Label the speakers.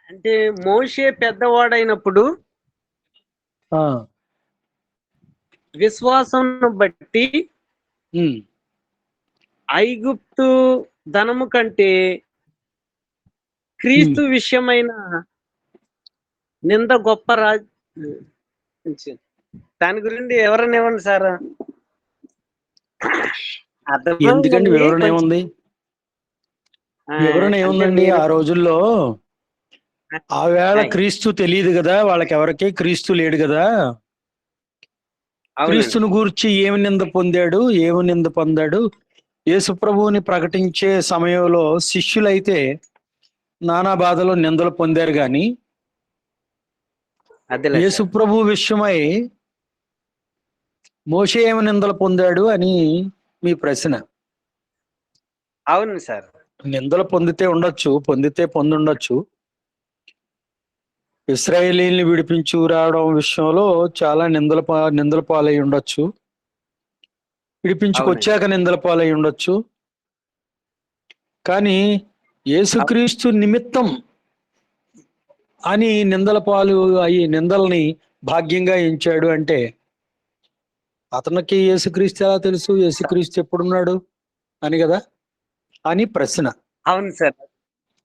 Speaker 1: అంటే మోషే పెద్దవాడైనప్పుడు
Speaker 2: ఆ,
Speaker 1: విశ్వాసం బట్టి
Speaker 2: ఉమ్,
Speaker 1: ఐగుప్తు ధనము కంటే
Speaker 2: ఉమ్.
Speaker 1: క్రీస్తు విషయమైన నింద గొప్ప దాని గురించి ఎవరైనా ఇవ్వండి సార్.
Speaker 2: ఎందుకండి
Speaker 1: అర్థమైందండి
Speaker 2: వివరణ
Speaker 1: కొంచెం.
Speaker 2: ఏముంది? వివరణ
Speaker 1: అంటే
Speaker 2: ఏముందండి?
Speaker 1: నేను
Speaker 2: ఆ రోజుల్లో ఆ వేళ
Speaker 1: ఆయ్,
Speaker 2: క్రీస్తు తెలియదు కదా, వాళ్ళకి ఎవరికి క్రీస్తు లేడు కదా.
Speaker 1: అవునండి.
Speaker 2: క్రీస్తును గూర్చి ఏమి నింద పొందాడు, ఏమి నింద పొందాడు? యేసు ప్రభువుని ప్రకటించే సమయంలో శిష్యులైతే నానా బాధలు నిందలు పొందారు గాని
Speaker 1: అదేలే
Speaker 2: యేసు
Speaker 1: సార్.
Speaker 2: ప్రభు విషయమై మోషే ఏమి నిందలు పొందాడు అని మీ ప్రశ్న.
Speaker 1: అవును సార్.
Speaker 2: నిందలు పొందితే పొందుండొచ్చు. ఇశ్రాయేలీల్ని విడిపించు రావడం విషయంలో చాలా నిందల పాలై ఉండొచ్చు.
Speaker 1: అవునండి.
Speaker 2: విడిపించుకొచ్చాక నిందల పాలై ఉండొచ్చు. కానీ యేసుక్రీస్తు నిమిత్తం అని నిందల పాలు అయి నిందల్ని భాగ్యంగా ఎంచాడు అంటే అతనికి యేసుక్రీస్తు ఎలా తెలుసు? యేసుక్రీస్తు ఎప్పుడున్నాడు అని కదా అని ప్రశ్న.
Speaker 1: అవును సార్.